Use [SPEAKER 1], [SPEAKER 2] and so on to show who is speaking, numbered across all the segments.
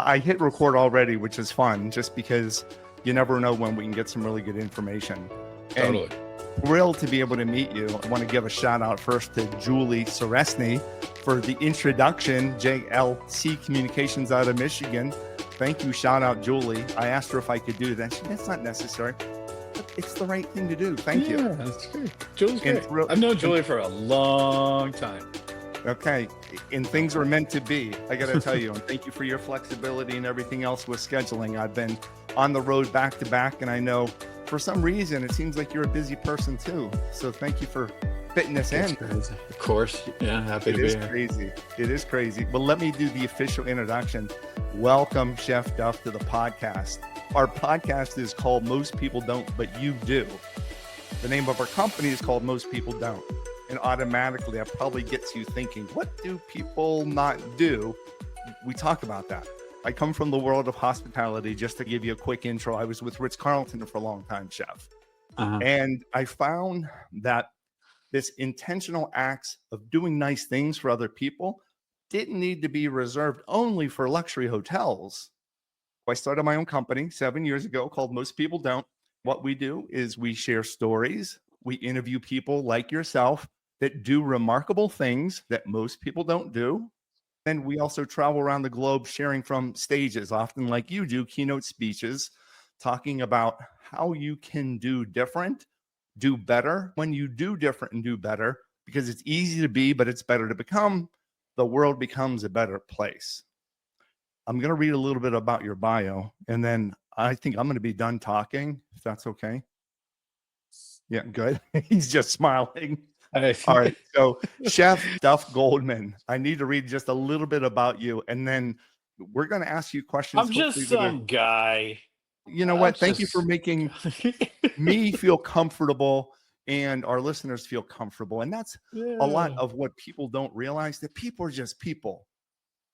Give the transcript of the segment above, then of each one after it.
[SPEAKER 1] I hit record already, which is fun, just because you never know when we can get some really good information.
[SPEAKER 2] Totally.
[SPEAKER 1] And thrilled to be able to meet you. I want to give a shout out first to Julie Soresny for the introduction, JLC Communications out of Michigan. Thank you. Shout out, Julie. I asked her if I could do that. She said, that's not necessary. But it's the right thing to do. Thank you.
[SPEAKER 2] Yeah, that's great. Julie's great. I've known Julie for a long time.
[SPEAKER 1] Okay. And things are meant to be, I got to tell you. And thank you for your flexibility and everything else with scheduling. I've been on the road back to back, and I know for some reason it seems like you're a busy person too. So thank you for fitting us in.
[SPEAKER 2] Crazy. Of course. Yeah, happy to be here.
[SPEAKER 1] Crazy. It is crazy. But let me do the official introduction. Welcome, Chef Duff, to the podcast. Our podcast is called Most People Don't, But You Do. The name of our company is called Most People Don't. And automatically, that probably gets you thinking, what do people not do? We talk about that. I come from the world of hospitality. Just to give you a quick intro, I was with Ritz-Carlton for a long time, Chef. And I found that this intentional acts of doing nice things for other people didn't need to be reserved only for luxury hotels. I started my own company 7 years ago called Most People Don't. What we do is we share stories. We interview people like yourself that do remarkable things that most people don't do. And we also travel around the globe sharing from stages, often like you do, keynote speeches, talking about how you can do different, do better. When you do different and do better, because it's easy to be, but it's better to become, the world becomes a better place. I'm going to read a little bit about your bio, and then I think I'm going to be done talking, if that's okay. Yeah, good. He's just smiling. All right. So Chef Duff Goldman, I need to read just a little bit about you, and then we're going to ask you questions.
[SPEAKER 2] I'm just some guy.
[SPEAKER 1] You know what? Thank you for making me feel comfortable and our listeners feel comfortable. And that's a lot of what people don't realize, that people are just people.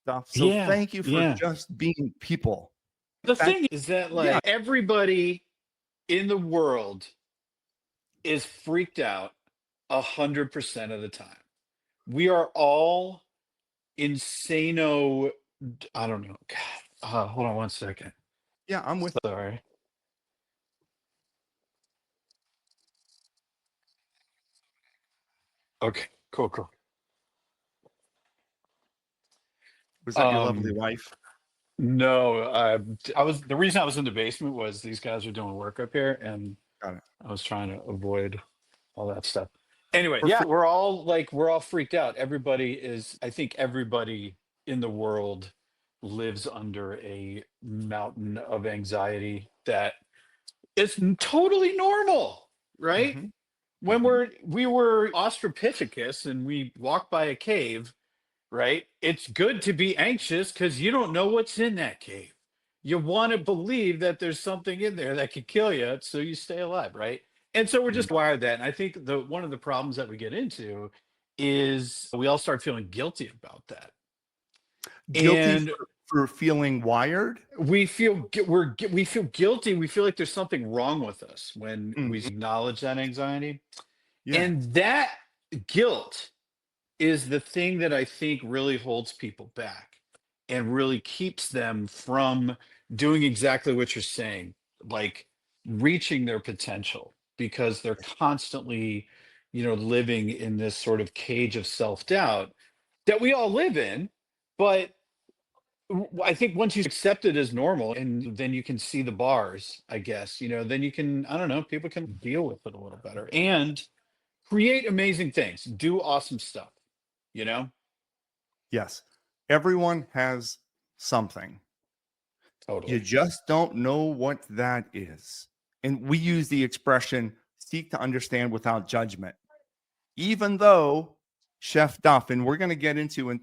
[SPEAKER 1] So thank you for just being people.
[SPEAKER 2] The thing is that everybody in the world is freaked out 100% of the time. We are all insano. I don't know. God, hold on one second.
[SPEAKER 1] Yeah, I'm with.
[SPEAKER 2] Sorry. Okay, cool.
[SPEAKER 1] Was that your lovely wife?
[SPEAKER 2] No, I was. The reason I was in the basement was these guys are doing work up here, and I was trying to avoid all that stuff. Anyway, we're all freaked out. Everybody is. I think everybody in the world lives under a mountain of anxiety that is totally normal, right?
[SPEAKER 1] Mm-hmm.
[SPEAKER 2] When we were Australopithecus and we walked by a cave, right? It's good to be anxious because you don't know what's in that cave. You want to believe that there's something in there that could kill you, so you stay alive, right? And so we're just wired that. And I think one of the problems that we get into is we all start feeling guilty about that.
[SPEAKER 1] Guilty for feeling wired?
[SPEAKER 2] We feel guilty. We feel like there's something wrong with us when we acknowledge that anxiety. Yeah. And that guilt is the thing that I think really holds people back and really keeps them from doing exactly what you're saying, like reaching their potential, because they're constantly, living in this sort of cage of self-doubt that we all live in. But I think once you accept it as normal, and then you can see the bars, I guess, then you can, I don't know, people can deal with it a little better and create amazing things, do awesome stuff,
[SPEAKER 1] Yes. Everyone has something.
[SPEAKER 2] Totally.
[SPEAKER 1] You just don't know what that is. And we use the expression, seek to understand without judgment. Even though Chef Duff, and we're going to get into, and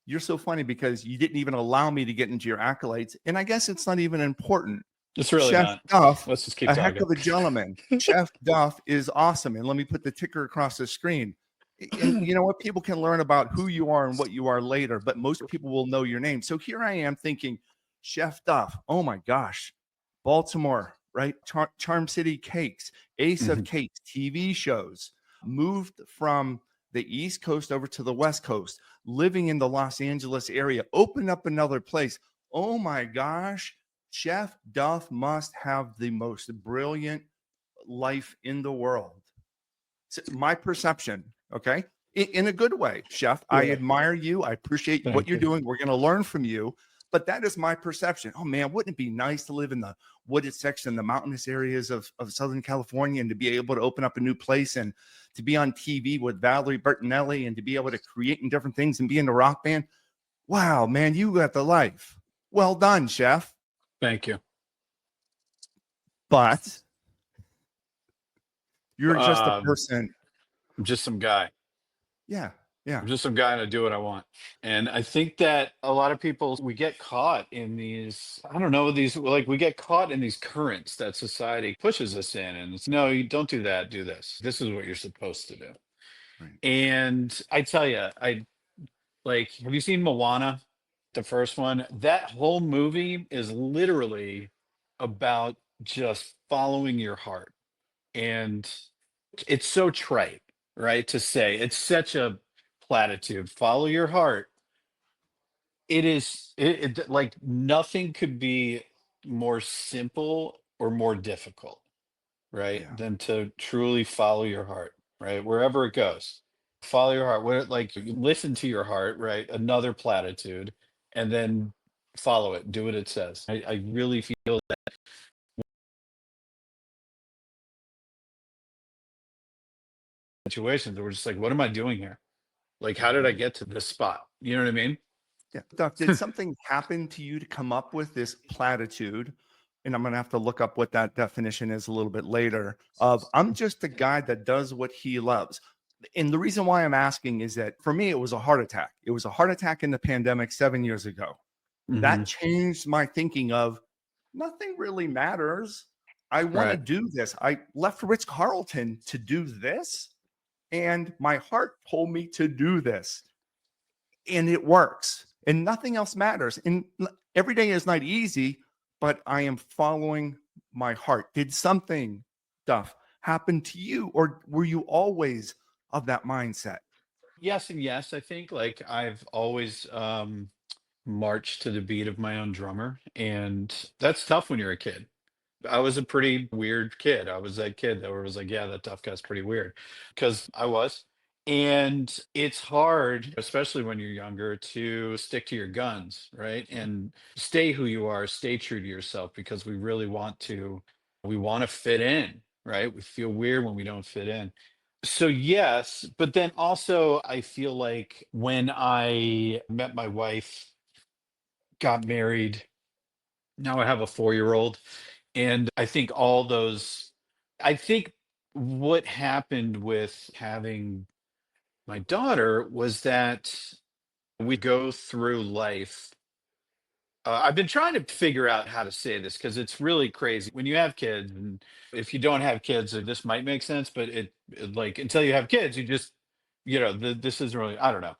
[SPEAKER 1] you're so funny because you didn't even allow me to get into your accolades. And I guess it's not even important.
[SPEAKER 2] It's really
[SPEAKER 1] Chef
[SPEAKER 2] not.
[SPEAKER 1] Duff,
[SPEAKER 2] let's just keep
[SPEAKER 1] a
[SPEAKER 2] talking.
[SPEAKER 1] heck of a gentleman. Chef Duff is awesome. And let me put the ticker across the screen. And you know what? People can learn about who you are and what you are later, but most people will know your name. So here I am thinking, Chef Duff, oh my gosh, Baltimore, right? Charm City Cakes, Ace of Cakes, TV shows, moved from the East Coast over to the West Coast, living in the Los Angeles area, opened up another place, oh my gosh, Chef Duff must have the most brilliant life in the world. My perception, okay? In a good way, Chef. I
[SPEAKER 2] Yeah.
[SPEAKER 1] admire you. I appreciate what
[SPEAKER 2] Thank
[SPEAKER 1] you're
[SPEAKER 2] you.
[SPEAKER 1] doing. We're going to learn from you. But that is my perception. Oh man, wouldn't it be nice to live in the wooded section, the mountainous areas of Southern California, and to be able to open up a new place and to be on TV with Valerie Bertinelli and to be able to create in different things and be in the rock band? Wow, man, you got the life. Well done, Chef.
[SPEAKER 2] Thank you.
[SPEAKER 1] But you're just a
[SPEAKER 2] Um,
[SPEAKER 1] person.
[SPEAKER 2] I'm just some guy.
[SPEAKER 1] Yeah, yeah,
[SPEAKER 2] I'm just some guy and I do what I want. And I think that a lot of people, we get caught in these, I don't know, these, like we get caught in these currents that society pushes us in. And it's, no, you don't do that, do this. This is what you're supposed to do.
[SPEAKER 1] right.
[SPEAKER 2] And I tell you, have you seen Moana, the first one? That whole movie is literally about just following your heart. And it's so trite, right? To say it's such a platitude. Follow your heart. It is like nothing could be more simple or more difficult, right?
[SPEAKER 1] Yeah.
[SPEAKER 2] Than to truly follow your heart, right? Wherever it goes. Follow your heart. Where like you listen to your heart, right? Another platitude, and then follow it. Do what it says. I really feel situations that we're just like, what am I doing here? Like, how did I
[SPEAKER 1] Mhm.
[SPEAKER 2] get to this spot? You know what I mean?
[SPEAKER 1] Yeah. Doc, did something happen to you to come up with this platitude? And I'm going to have to look up what that definition is a little bit later of I'm just a guy that does what he loves. And the reason why I'm asking is that for me, it was a heart attack. It was a heart attack in the pandemic 7 years ago. That
[SPEAKER 2] Hmm.
[SPEAKER 1] changed my thinking of nothing really matters. I want to
[SPEAKER 2] Right.
[SPEAKER 1] do this. I left Ritz Carlton to do this, and my heart told me to do this, and it works, and nothing else matters. And every day is not easy, but I am following my heart. Did something, Duff, happen to you, or were you always of that mindset?
[SPEAKER 2] Yes and yes. I think like I've always marched to the beat of my own drummer, and that's tough when you're a kid. I was a pretty weird kid. I was that kid that was like, yeah, that tough guy's pretty weird because I was. And it's hard, especially when you're younger, to stick to your guns, right? And stay who you are, stay true to yourself because we want to fit in, right? We feel weird when we don't fit in. So, yes, but then also, I feel like when I met my wife, got married, now I have a 4-year-old, and I think what happened with having my daughter was that we go through life. I've been trying to figure out how to say this because it's really crazy when you have kids, and if you don't have kids, this might make sense, but like until you have kids, you just, this isn't really, I don't know.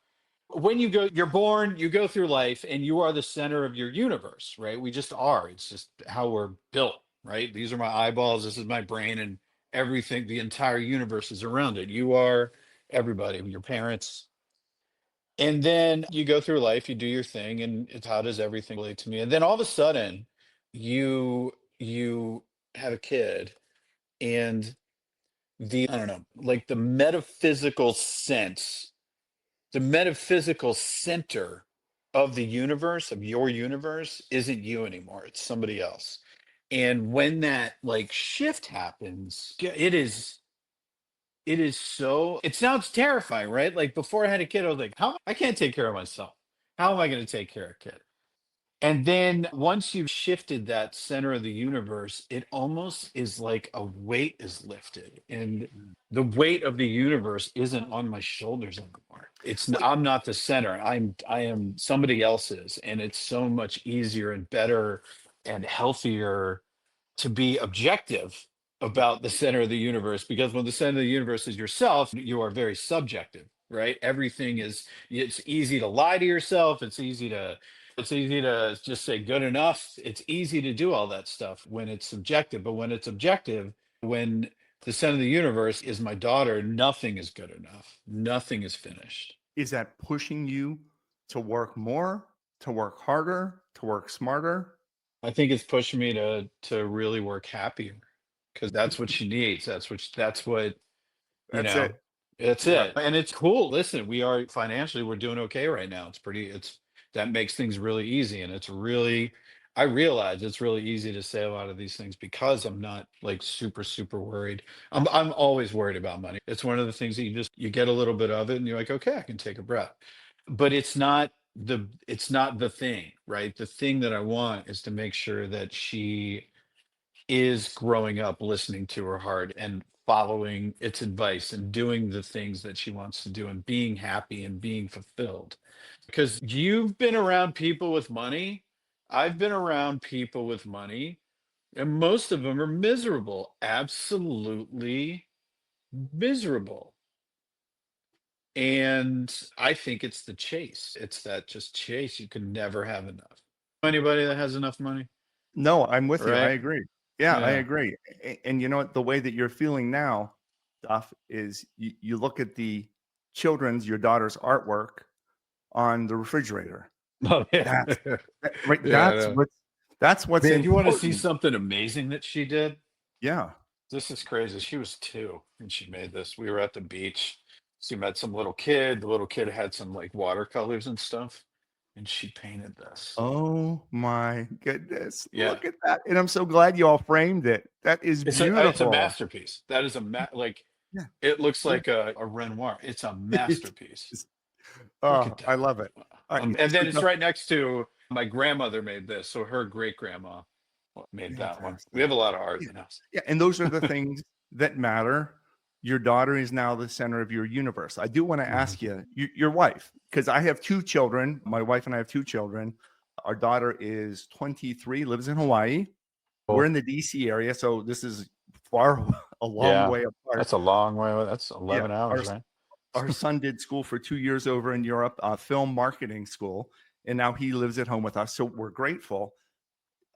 [SPEAKER 2] When you're born, you go through life and you are the center of your universe, right? We just are. It's just how we're built, right? These are my eyeballs, this is my brain, and everything, the entire universe is around it. You are everybody, your parents. And then you go through life, you do your thing, and it's how does everything relate to me? And then all of a sudden, you have a kid, and I don't know, like the metaphysical center of the universe, of your universe, isn't you anymore. It's somebody else. And when that like shift happens, it sounds terrifying, right? Like before I had a kid, I was like, how I can't take care of myself. How am I going to take care of a kid? And then once you've shifted that center of the universe, it almost is like a weight is lifted. And
[SPEAKER 1] Mm.
[SPEAKER 2] the weight of the universe isn't on my shoulders anymore.
[SPEAKER 1] Wait,
[SPEAKER 2] I'm not the center. I am somebody else's. And it's so much easier and better and healthier to be objective about the center of the universe, because when the center of the universe is yourself, you are very subjective, right? It's easy to lie to yourself. It's easy to just say good enough. It's easy to do all that stuff when it's subjective. But when it's objective, when the center of the universe is my daughter, nothing is good enough. Nothing is finished.
[SPEAKER 1] is that pushing you to work more, to work harder, to work smarter?
[SPEAKER 2] I think it's pushing me to really work happier because that's what she needs. That's what you
[SPEAKER 1] That's it.
[SPEAKER 2] know. That's
[SPEAKER 1] Yeah.
[SPEAKER 2] it. And it's cool. Listen, we are financially we're doing okay right now. It's that makes things really easy. And it's really I realize it's really easy to say a lot of these things because I'm not like super, super worried. I'm always worried about money. It's one of the things that you get a little bit of it and you're like, okay, I can take a breath. But it's not the thing, right? The thing that I want is to make sure that she is growing up listening to her heart and following its advice and doing the things that she wants to do and being happy and being fulfilled. Because you've been around people with money. I've been around people with money, and most of them are miserable, absolutely miserable. And I think it's the chase. It's that just chase. You can never have enough. Anybody that has enough money,
[SPEAKER 1] No, I'm with you. I
[SPEAKER 2] right?
[SPEAKER 1] agree. Yeah, I
[SPEAKER 2] Yeah.
[SPEAKER 1] agree. And you know what? The way that you're feeling now, Duff, is you look at the your daughter's artwork on the refrigerator.
[SPEAKER 2] Oh yeah.
[SPEAKER 1] That's right.
[SPEAKER 2] Yeah, I know.
[SPEAKER 1] That's what's
[SPEAKER 2] Man, you want to see
[SPEAKER 1] important.
[SPEAKER 2] something amazing that she did?
[SPEAKER 1] Yeah.
[SPEAKER 2] This is crazy. She was 2 and she made this. We were at the beach. She met some little kid. The little kid had some like watercolors and stuff, and she painted this.
[SPEAKER 1] Oh my goodness.
[SPEAKER 2] Yeah.
[SPEAKER 1] Look at that. And I'm so glad you all framed it. That is
[SPEAKER 2] It's a
[SPEAKER 1] beautiful.
[SPEAKER 2] masterpiece. That is like
[SPEAKER 1] Yeah.
[SPEAKER 2] it looks
[SPEAKER 1] Yeah.
[SPEAKER 2] like a Renoir. It's a
[SPEAKER 1] It
[SPEAKER 2] masterpiece.
[SPEAKER 1] is.
[SPEAKER 2] Look at
[SPEAKER 1] Oh, I
[SPEAKER 2] that.
[SPEAKER 1] love it. All right.
[SPEAKER 2] And then
[SPEAKER 1] So
[SPEAKER 2] it's right next to my grandmother made this. So her great grandma made that one. We
[SPEAKER 1] fantastic.
[SPEAKER 2] have a lot of art
[SPEAKER 1] Yeah.
[SPEAKER 2] in the house.
[SPEAKER 1] Yeah. And those are the things that matter. Your daughter is now the center of your universe. I do want to
[SPEAKER 2] Mhm.
[SPEAKER 1] ask you, your wife, because I have 2 children. My wife and I have 2 children. Our daughter is 23, lives in Hawaii. We're
[SPEAKER 2] Cool.
[SPEAKER 1] in the DC area, so this is far a long
[SPEAKER 2] Yeah.
[SPEAKER 1] way apart.
[SPEAKER 2] That's a long way. That's
[SPEAKER 1] Yeah,
[SPEAKER 2] 11 hours, right?
[SPEAKER 1] our son did school for 2 years over in Europe, film marketing school, and now he lives at home with us, so we're grateful.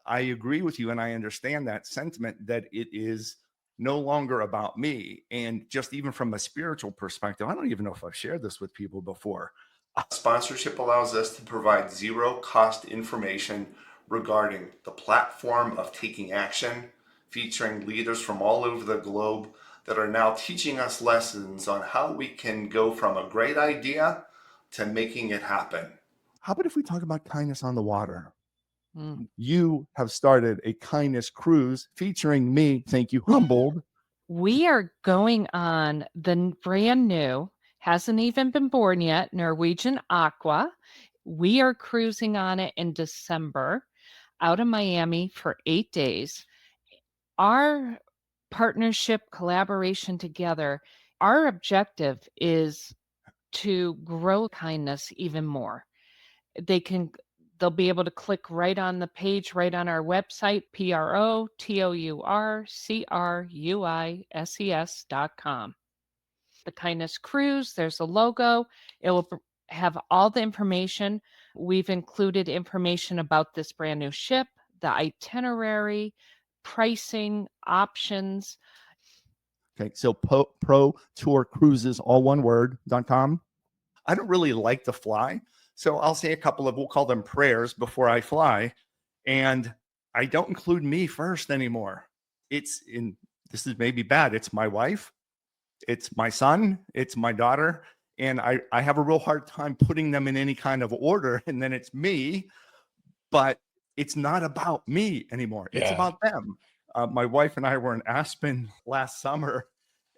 [SPEAKER 1] I agree with you, and I understand that sentiment that it is no longer about me, and just even from a spiritual perspective, I don't even know if I've shared this with people before. Sponsorship allows us to provide zero cost information regarding the platform of taking action, featuring leaders from all over the globe that are now teaching us lessons on how we can go from a great idea to making it happen. How about if we talk about kindness on the water?
[SPEAKER 3] Mm.
[SPEAKER 1] You have started a kindness cruise featuring me. Thank you, Humboldt.
[SPEAKER 3] We are going on the brand new, hasn't even been born yet, Norwegian Aqua. We are cruising on it in December out of Miami for 8 days. Our partnership collaboration together, our objective is to grow kindness even more. They can they'll be able to click right on the page right on our website, protourcruises.com. The Kindness Cruise, there's a logo. It will have all the information. We've included information about this brand new ship, the itinerary, pricing, options.
[SPEAKER 1] Okay, so pro tour cruises, all one word.com. I don't really like to fly. So I'll say a couple of, we'll call them prayers before I fly. And I don't include me first anymore. It's in, this is maybe bad. It's my wife, it's my son, it's my daughter. And I have a real hard time putting them in any kind of order. And then it's me, but it's not about me anymore. It's
[SPEAKER 2] Yeah.
[SPEAKER 1] about them. My wife and I were in Aspen last summer,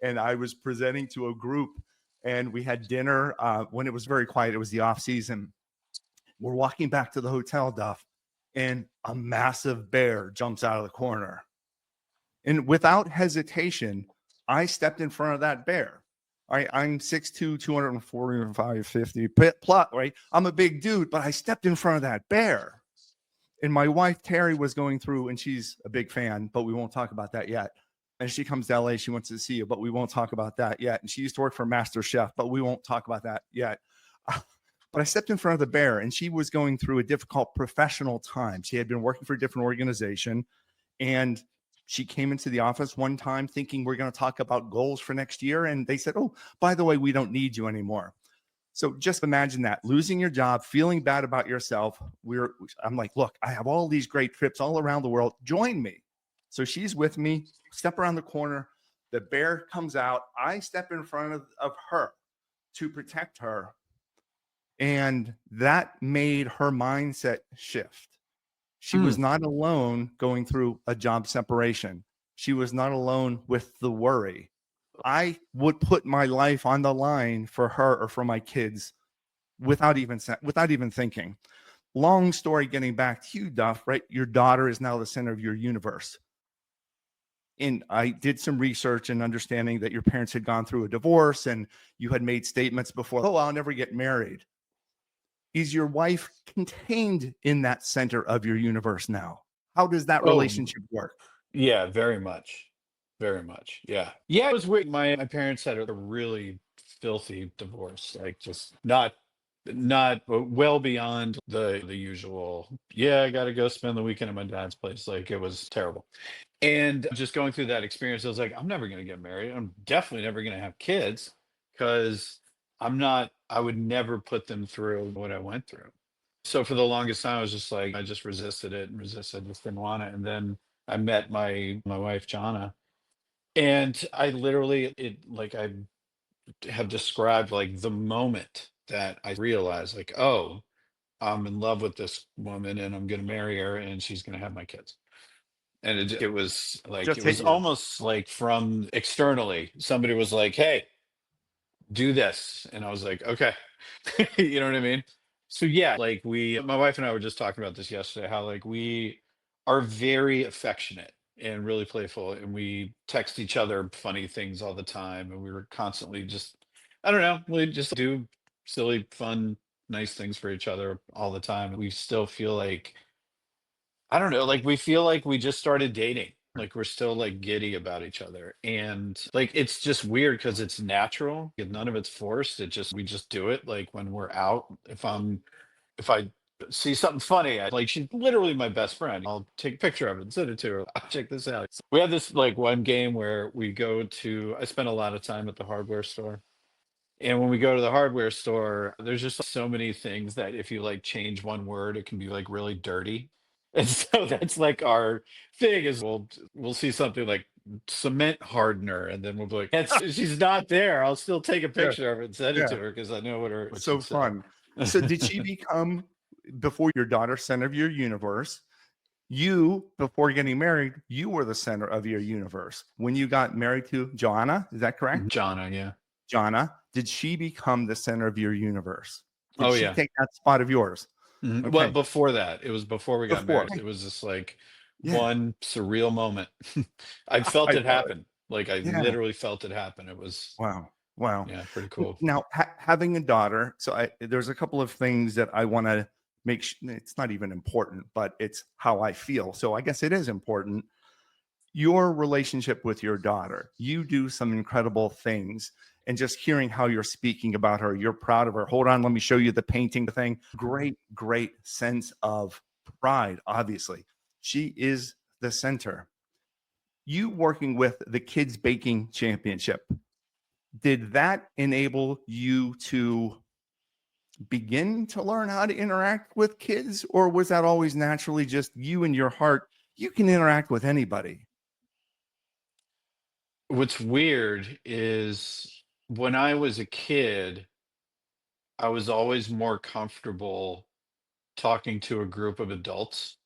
[SPEAKER 1] and I was presenting to a group, and we had dinner when it was very quiet. It was the off season. We're walking back to the hotel, Duff, and a massive bear jumps out of the corner. And without hesitation, I stepped in front of that bear. I'm 6'2, 245, 50 plus, right? I'm a big dude, but I stepped in front of that bear. And my wife, Terry, was going through, and she's a big fan, but we won't talk about that yet. And she comes to LA, she wants to see you, but we won't talk about that yet. And she used to work for Master Chef, but we won't talk about that yet. But I stepped in front of the bear, and she was going through a difficult professional time. She had been working for a different organization, and she came into the office one time thinking we're going to talk about goals for next year. And they said, oh, by the way, we don't need you anymore. So just imagine that, losing your job, feeling bad about yourself. I'm like, look, I have all these great trips all around the world. Join me. So she's with me, step around the corner. The bear comes out. I step in front of her to protect her. And that made her mindset shift. She was not alone going through a job separation. She was not alone with the worry. I would put my life on the line for her or for my kids without even thinking. Long story getting back to you, Duff, right? Your daughter is now the center of your universe. And I did some research and understanding that your parents had gone through a divorce and you had made statements before, oh, I'll never get married. Is your wife contained in that center of your universe now? How does that
[SPEAKER 2] Oh,
[SPEAKER 1] relationship work?
[SPEAKER 2] yeah, very much. Very much. Yeah. Yeah, it was weird. My parents had a really filthy divorce, like just not well beyond the usual. Yeah, I got to go spend the weekend at my dad's place. Like it was terrible. And just going through that experience, I was like, I'm never going to get married. I'm definitely never going to have kids because I would never put them through what I went through. So for the longest time, I was just like, I just resisted it and resisted, just didn't want it. And then I met my wife, Jana, and I literally, like I have described like the moment that I realized, like, oh, I'm in love with this woman and I'm going to marry her and she's going to have my kids. And it was like,
[SPEAKER 1] Just
[SPEAKER 2] it
[SPEAKER 1] hit
[SPEAKER 2] was
[SPEAKER 1] you.
[SPEAKER 2] almost like from externally, somebody was like, hey, do this. And I was like, okay. You know what I mean? So yeah, like my wife and I were just talking about this yesterday, how like we are very affectionate and really playful and we text each other funny things all the time and we were constantly just, I don't know, we just do silly, fun, nice things for each other all the time. We still feel like, I don't know, like we feel like we just started dating. Like we're still like giddy about each other. And like it's just weird because it's natural. None of it's forced. We just do it. Like when we're out, if I see something funny, like she's literally my best friend. I'll take a picture of it and send it to her. I'll check this out. We have this like one game where I spend a lot of time at the hardware store. And when we go to the hardware store, there's just so many things that if you like change one word, it can be like really dirty. And so that's like our thing is we'll see something like cement hardener, and then we'll be like, she's not there. I'll still take a
[SPEAKER 1] Yeah,
[SPEAKER 2] picture of it and send it
[SPEAKER 1] yeah.
[SPEAKER 2] to her because I know what
[SPEAKER 1] So
[SPEAKER 2] she'd say.
[SPEAKER 1] fun. So did she become, before your daughter, center of your universe? You, before getting married, you were the center of your universe. When you got married to Joanna, is that correct?
[SPEAKER 2] Jana, yeah.
[SPEAKER 1] Jana, did she become the center of your universe? Did
[SPEAKER 2] Oh
[SPEAKER 1] she
[SPEAKER 2] yeah.
[SPEAKER 1] take that spot of yours?
[SPEAKER 2] Well,
[SPEAKER 1] Okay.
[SPEAKER 2] before that, it was before we got
[SPEAKER 1] Before.
[SPEAKER 2] married. It was just like
[SPEAKER 1] Yeah.
[SPEAKER 2] one surreal moment. I felt
[SPEAKER 1] I
[SPEAKER 2] it
[SPEAKER 1] love it.
[SPEAKER 2] happen. Like I
[SPEAKER 1] Yeah.
[SPEAKER 2] literally felt it happen. It was,
[SPEAKER 1] Wow. Wow.
[SPEAKER 2] yeah, pretty cool.
[SPEAKER 1] Now, having a daughter, so there's a couple of things that I want to make sure. It's not even important, but it's how I feel. So I guess it is important. Your relationship with your daughter, you do some incredible things. And just hearing how you're speaking about her, you're proud of her. Hold on, let me show you the painting thing. Great, great sense of pride, obviously. She is the center. You working with the Kids Baking Championship, did that enable you to begin to learn how to interact with kids, or was that always naturally just you and your heart? You can interact with anybody.
[SPEAKER 2] What's weird is when I was a kid, I was always more comfortable talking to a group of adults.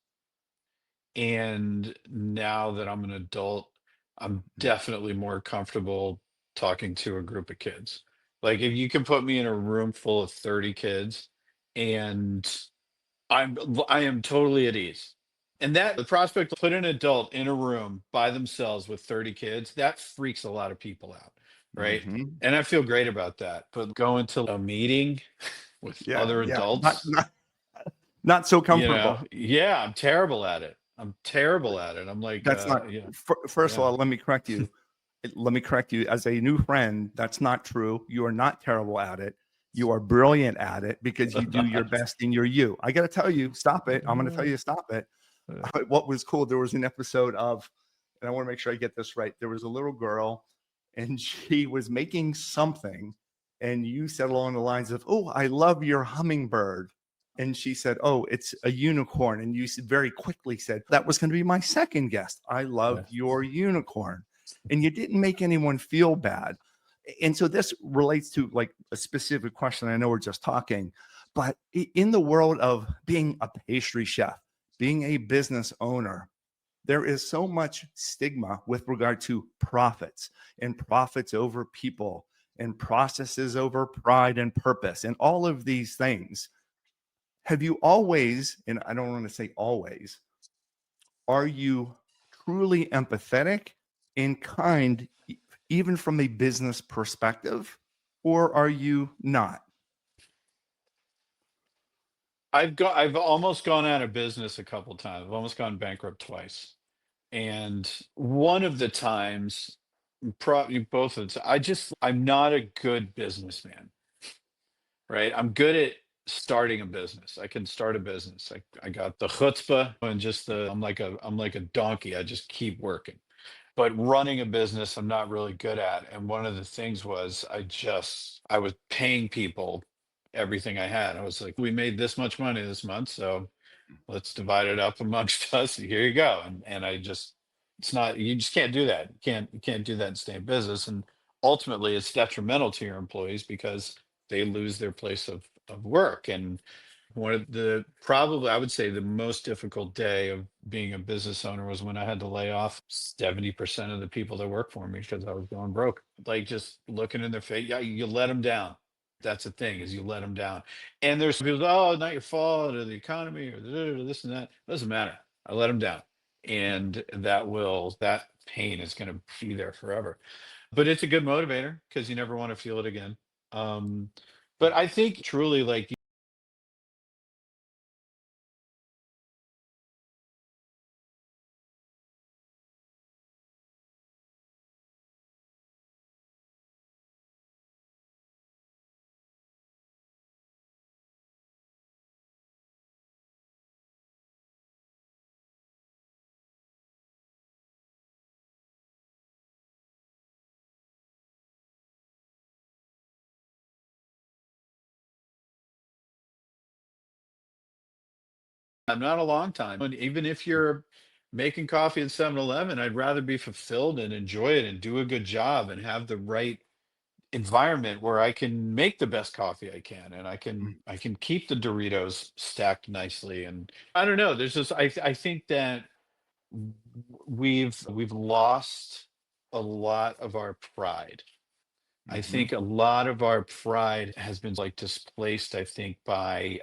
[SPEAKER 2] And now that I'm an adult, I'm definitely more comfortable talking to a group of kids. Like if you can put me in a room full of 30 kids and I am totally at ease. And that the prospect to put an adult in a room by themselves with 30 kids, that freaks a lot of people out, right?
[SPEAKER 1] Mm-hmm.
[SPEAKER 2] And I feel great about that. But going to a meeting with
[SPEAKER 1] Yeah,
[SPEAKER 2] other
[SPEAKER 1] yeah, not
[SPEAKER 2] adults,
[SPEAKER 1] not not so comfortable.
[SPEAKER 2] yeah, I'm terrible at it. I'm terrible at it. I'm like,
[SPEAKER 1] That's not.
[SPEAKER 2] yeah,
[SPEAKER 1] First of
[SPEAKER 2] yeah.
[SPEAKER 1] all, let me correct you. Let me correct you. As a new friend, that's not true. You are not terrible at it. You are brilliant at it because you do your best in your you. I got to tell you, stop it. I'm going to tell you, stop it. What was cool? There was an episode of, and I want to make sure I get this right. There was a little girl, and she was making something, And you said along the lines of, "Oh, I love your hummingbird." And she said, "Oh, it's a unicorn." And you very quickly said, "That was going to be my second guest. I love your unicorn." And you didn't make anyone feel bad. And so this relates to like a specific question. I know we're just talking, but in the world of being a pastry chef, being a business owner, there is so much stigma with regard to profits and profits over people and processes over pride and purpose and all of these things. Have you always, and I don't want to say always, are you truly empathetic and kind, even from a business perspective, or are you not?
[SPEAKER 2] I've almost gone out of business a couple times. I've almost gone bankrupt twice. And one of the times, probably both of the I'm not a good businessman, right? I'm good at starting a business. I can start a business. I got the chutzpah and just I'm like a donkey. I just keep working. But running a business, I'm not really good at. And one of the things was I was paying people everything I had. I was like, we made this much money this month, so let's divide it up amongst us. Here you go. And it's not, you just can't do that. You can't do that and stay in business. And ultimately it's detrimental to your employees because they lose their place of work. And one of the probably I would say the most difficult day of being a business owner was when I had to lay off 70% of the people that work for me because I was going broke. Like just looking in their face, yeah, you let them down. That's the thing is you let them down. And there's people, oh, not your fault or the economy or this and that. Doesn't matter. I let them down. And that pain is going to be there forever. But it's a good motivator because you never want to feel it again. Um, but I think truly like I'm not a long time. And even if you're making coffee at 7-Eleven, I'd rather be fulfilled and enjoy it and do a good job and have the right environment where I can make the best coffee I can and I can keep the Doritos stacked nicely. And I don't know, there's just I think that we've lost a lot of our pride. I
[SPEAKER 1] Mhm.
[SPEAKER 2] think a lot of our pride has been like displaced, I think, by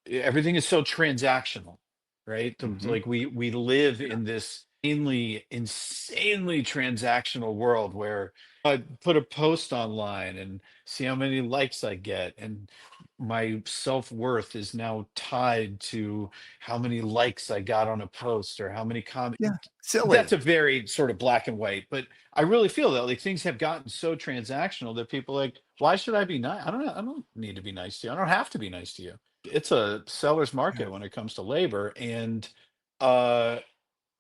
[SPEAKER 2] everything is so transactional, right?
[SPEAKER 1] Mhm.
[SPEAKER 2] Like we live
[SPEAKER 1] Yeah.
[SPEAKER 2] in this insanely transactional world where I put a post online and see how many likes I get, and my self-worth is now tied to how many likes I got on a post or how many comments.
[SPEAKER 1] Yeah.
[SPEAKER 2] That's
[SPEAKER 1] Silly.
[SPEAKER 2] a very sort of black and white, but I really feel that like things have gotten so transactional that people are like, why should I be nice? I don't know. I don't need to be nice to you. I don't have to be nice to you. It's a seller's
[SPEAKER 1] Yeah.
[SPEAKER 2] market when it comes to labor. And uh,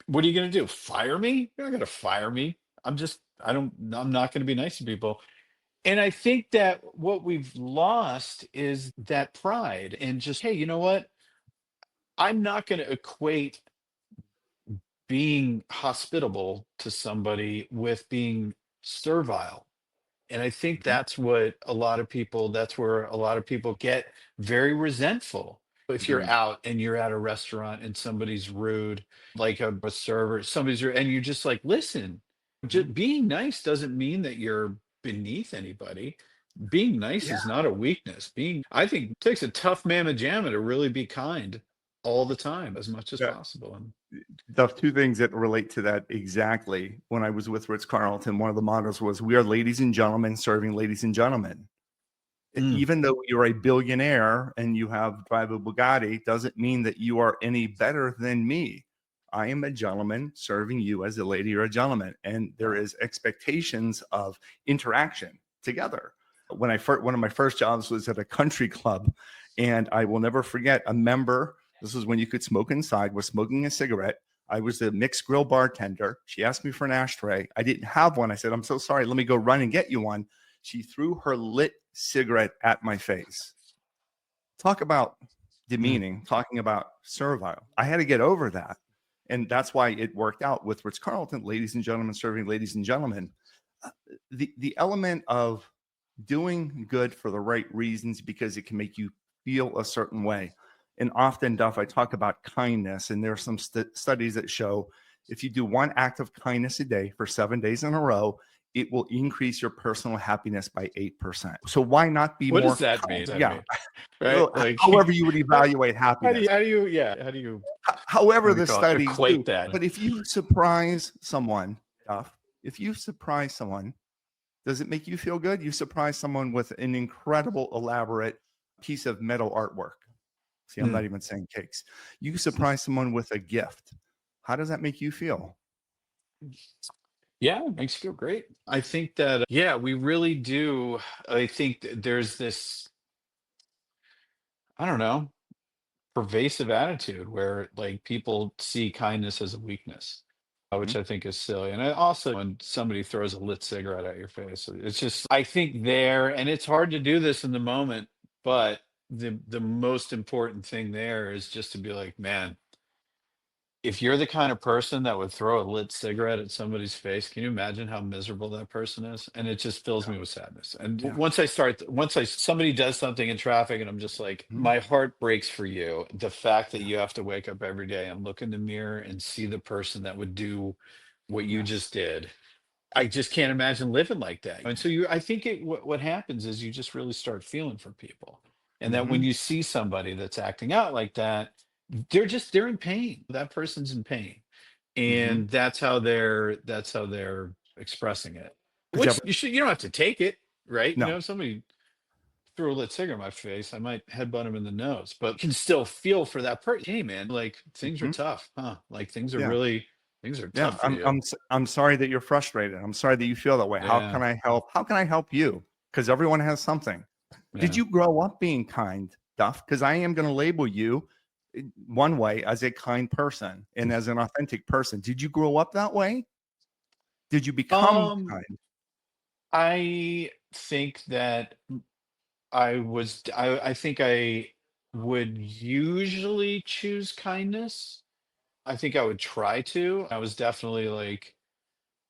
[SPEAKER 2] what are you going to do? Fire me? You're not going to fire me. I'm not going to be nice to people. And I think that what we've lost is that pride and just, hey, you know what? I'm not going to equate being hospitable to somebody with being servile. And I think
[SPEAKER 1] Mhm.
[SPEAKER 2] that's where a lot of people get very resentful. If you're
[SPEAKER 1] Agreed.
[SPEAKER 2] out and you're at a restaurant and somebody's rude, like a server, somebody's rude, and you're just like, listen,
[SPEAKER 1] Mhm.
[SPEAKER 2] just being nice doesn't mean that you're beneath anybody. Being nice
[SPEAKER 1] Yeah.
[SPEAKER 2] is not a weakness. I think it takes a tough mamma jamma to really be kind all the time as much as
[SPEAKER 1] Yeah.
[SPEAKER 2] possible. And
[SPEAKER 1] The two things that relate to that exactly. When I was with Ritz Carlton, one of the mottos was, "We are ladies and gentlemen serving ladies and gentlemen."
[SPEAKER 2] mm,
[SPEAKER 1] Even though you're a billionaire and you have drive a Bugatti, doesn't mean that you are any better than me. I am a gentleman serving you as a lady or a gentleman, and there is expectations of interaction together. One of my first jobs was at a country club, and I will never forget a member. This was when you could smoke inside. Was smoking a cigarette. I was the mixed grill bartender. She asked me for an ashtray. I didn't have one. I said, "I'm so sorry. Let me go run and get you one." She threw her lit cigarette at my face. Talk about demeaning, talking about servile. I had to get over that. And that's why it worked out with Ritz Carlton, ladies and gentlemen, serving ladies and gentlemen. The element of doing good for the right reasons because it can make you feel a certain way. And often, Duff, I talk about kindness, and there are some studies that show if you do one act of kindness a day for 7 days in a row, it will increase your personal happiness by 8%. So why not be
[SPEAKER 2] What
[SPEAKER 1] more
[SPEAKER 2] does that
[SPEAKER 1] kind?
[SPEAKER 2] mean?
[SPEAKER 1] Yeah.
[SPEAKER 2] Right? Like,
[SPEAKER 1] However you would evaluate
[SPEAKER 2] how do
[SPEAKER 1] happiness.
[SPEAKER 2] how do you
[SPEAKER 1] However
[SPEAKER 2] what do we
[SPEAKER 1] the
[SPEAKER 2] call it?
[SPEAKER 1] studies do.
[SPEAKER 2] Equate that?
[SPEAKER 1] But if you surprise someone, Duff, if you surprise someone, does it make you feel good? You surprise someone with an incredible, elaborate piece of metal artwork. See, I'm not even saying cakes. You surprise someone with a gift. How does that make you feel?
[SPEAKER 2] Yeah, it makes you feel great. I think that, yeah, we really do. I think there's this, I don't know, pervasive attitude where like people see kindness as a weakness,
[SPEAKER 1] Mhm.
[SPEAKER 2] which I think is silly. And I also, when somebody throws a lit cigarette at your face, it's just, I think there, and it's hard to do this in the moment, but the most important thing there is just to be like, man, if you're the kind of person that would throw a lit cigarette at somebody's face, can you imagine how miserable that person is? And it just fills me with sadness. And
[SPEAKER 1] Yeah.
[SPEAKER 2] once somebody does something in traffic and I'm just like,
[SPEAKER 1] Mhm.
[SPEAKER 2] my heart breaks for you. The fact that you have to wake up every day and look in the mirror and see the person that would do what you
[SPEAKER 1] Yes.
[SPEAKER 2] just did. I just can't imagine living like that. And so I think what happens is you just really start feeling for people. And that when
[SPEAKER 1] Mhm.
[SPEAKER 2] you see somebody that's acting out like that, they're in pain. That person's in pain.
[SPEAKER 1] Mhm.
[SPEAKER 2] And that's how they're expressing it.
[SPEAKER 1] Did you
[SPEAKER 2] Which
[SPEAKER 1] ever?
[SPEAKER 2] you don't have to take it, right?
[SPEAKER 1] No.
[SPEAKER 2] If somebody threw a lit cigarette in my face, I might headbutt him in the nose, but can still feel for that person. Hey man, like things are
[SPEAKER 1] Mhm.
[SPEAKER 2] tough, huh? Like
[SPEAKER 1] Yeah.
[SPEAKER 2] things are
[SPEAKER 1] Yeah.
[SPEAKER 2] tough for you.
[SPEAKER 1] I'm sorry that you're frustrated. I'm sorry that you feel that way. How
[SPEAKER 2] Yeah.
[SPEAKER 1] can I help? How can I help you? Because everyone has something. Did
[SPEAKER 2] Yeah.
[SPEAKER 1] you grow up being kind, Duff? Because I am going to label you one way as a kind person and as an authentic person. Did you grow up that way? Did you become
[SPEAKER 2] Um,
[SPEAKER 1] kind?
[SPEAKER 2] I think that I think I would usually choose kindness. I think I would try to. I was definitely like,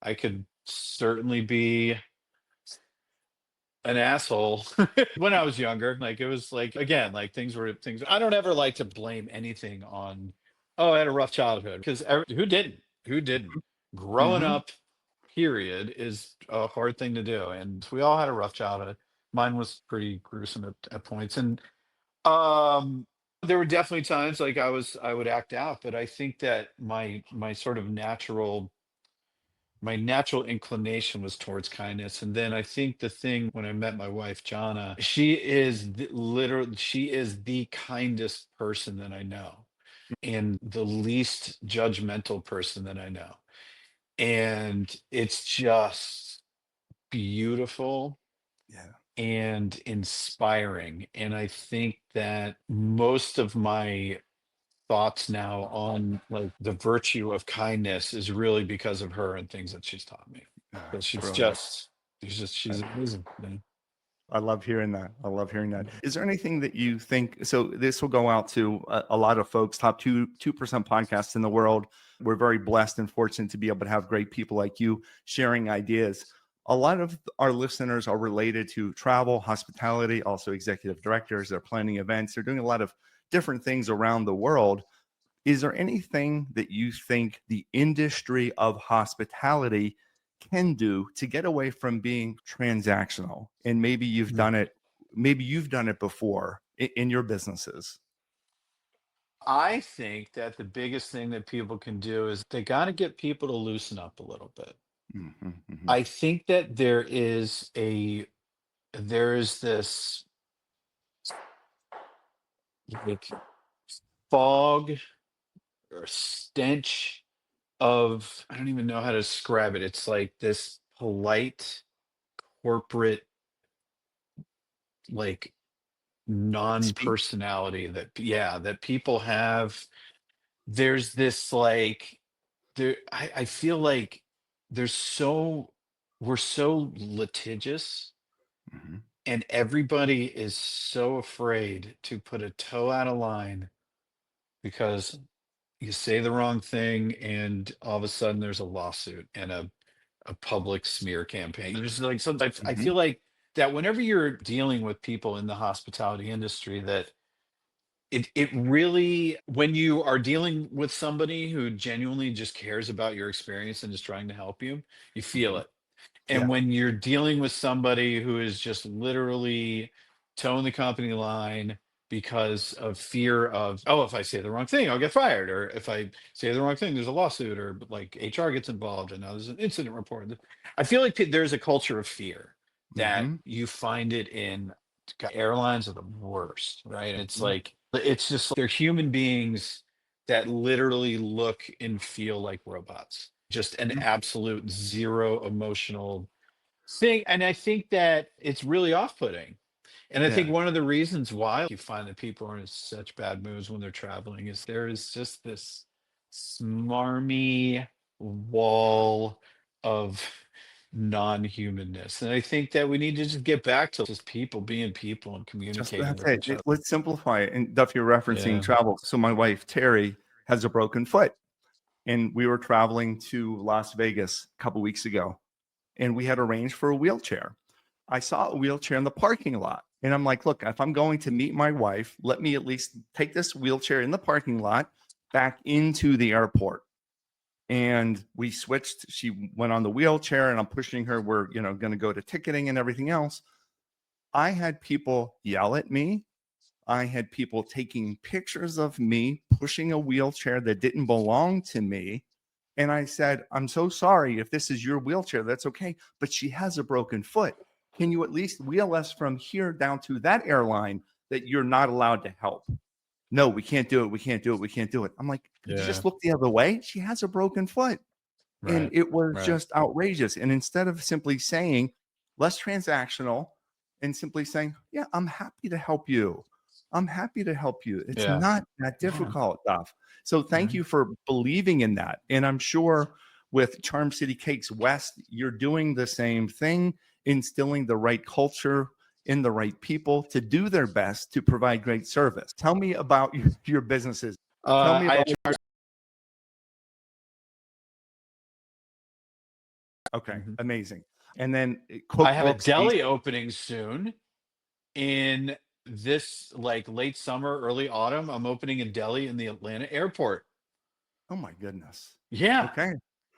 [SPEAKER 2] I could certainly be an asshole when I was younger. Like it was like, again, like things. I don't ever like to blame anything on, oh, I had a rough childhood, because who didn't? Who didn't? Growing
[SPEAKER 1] Mhm.
[SPEAKER 2] up, period, is a hard thing to do, and we all had a rough childhood. Mine was pretty gruesome at points, and um, there were definitely times like I would act out, but I think that my sort of natural inclination was towards kindness. And then I think the thing, when I met my wife Jana, she is literally, she is the kindest person that I know, and the least judgmental person that I know. And it's just beautiful
[SPEAKER 1] Yeah.
[SPEAKER 2] and inspiring. And I think that most of my thoughts now on like the virtue of kindness is really because of her and things that she's taught me.
[SPEAKER 1] Yeah.
[SPEAKER 2] But
[SPEAKER 1] It's brilliant.
[SPEAKER 2] she's amazing. Man.
[SPEAKER 1] I love hearing that. I love hearing that. Is there anything that you think? So this will go out to a lot of folks. Top 2% podcasts in the world. We're very blessed and fortunate to be able to have great people like you sharing ideas. A lot of our listeners are related to travel, hospitality, also executive directors. They're planning events. They're doing a lot of different things around the world. Is there anything that you think the industry of hospitality can do to get away from being transactional? And maybe you've done it before in your businesses.
[SPEAKER 2] I think that the biggest thing that people can do is they got to get people to loosen up a little bit.
[SPEAKER 1] Mhm, mhm.
[SPEAKER 2] I think that there is this like fog or stench of, I don't even know how to describe it. It's like this polite corporate, like,
[SPEAKER 1] Speak.
[SPEAKER 2] non-personality that, yeah, that people have. There's this like, I feel like there's so we're so litigious And everybody is so afraid to put a toe out of line because you say the wrong thing and all of a sudden there's a lawsuit and a public smear campaign. There's like sometimes I
[SPEAKER 1] Mm-hmm.
[SPEAKER 2] feel like that whenever you're dealing with people in the hospitality industry, that it really, when you are dealing with somebody who genuinely just cares about your experience and is trying to help you, you feel
[SPEAKER 1] Mm-hmm.
[SPEAKER 2] it. And
[SPEAKER 1] Yeah.
[SPEAKER 2] when you're dealing with somebody who is just literally towing the company line because of fear of, oh, if I say the wrong thing, I'll get fired, or if I say the wrong thing, there's a lawsuit, or like HR gets involved, and now there's an incident report. I feel like there's a culture of fear that
[SPEAKER 1] Mm-hmm.
[SPEAKER 2] you find it in. God, airlines are the worst, right? It's
[SPEAKER 1] Mm-hmm.
[SPEAKER 2] like, it's just, they're human beings that literally look and feel like robots. Just an
[SPEAKER 1] Mm-hmm.
[SPEAKER 2] absolute zero emotional thing. And I think that it's really off-putting. And I think
[SPEAKER 1] Yeah.
[SPEAKER 2] one of the reasons why you find that people are in such bad moods when they're traveling is there is just this smarmy wall of non-humanness. And I think that we need to just get back to just people being people and
[SPEAKER 1] Just
[SPEAKER 2] communicating
[SPEAKER 1] that's
[SPEAKER 2] with
[SPEAKER 1] it.
[SPEAKER 2] each other.
[SPEAKER 1] Let's simplify it. And Duff, you're referencing
[SPEAKER 2] Yeah.
[SPEAKER 1] travel. So my wife Terry has a broken foot, and we were traveling to Las Vegas a couple weeks ago, and we had arranged for a wheelchair. I saw a wheelchair in the parking lot, and I'm like, look, if I'm going to meet my wife, let me at least take this wheelchair in the parking lot back into the airport. And we switched. She went on the wheelchair, and I'm pushing her. We're going to go to ticketing and everything else. I had people yell at me. I had people taking pictures of me pushing a wheelchair that didn't belong to me. And I said, I'm so sorry if this is your wheelchair, that's okay. But she has a broken foot. Can you at least wheel us from here down to that airline that you're not allowed to help? No, we can't do it. We can't do it. We can't do it. I'm like, could you
[SPEAKER 2] Yeah.
[SPEAKER 1] just look the other way? She has a broken foot. And
[SPEAKER 2] Right.
[SPEAKER 1] it was
[SPEAKER 2] Right.
[SPEAKER 1] just outrageous. And instead of simply saying, less transactional and simply saying, yeah, I'm happy to help you. I'm happy to help you. It's
[SPEAKER 2] Yeah.
[SPEAKER 1] not that
[SPEAKER 2] Yeah.
[SPEAKER 1] difficult, stuff. So thank
[SPEAKER 2] Right.
[SPEAKER 1] you for believing in that. And I'm sure with Charm City Cakes West, you're doing the same thing, instilling the right culture in the right people to do their best to provide great service. Tell me about your businesses. Tell me about. Okay,
[SPEAKER 2] Mhm.
[SPEAKER 1] amazing. And then
[SPEAKER 2] I have a
[SPEAKER 1] cookbooks.
[SPEAKER 2] deli opening soon in this like late summer, early autumn. I'm opening a deli in the Atlanta airport.
[SPEAKER 1] Oh my goodness.
[SPEAKER 2] Yeah.
[SPEAKER 1] Okay.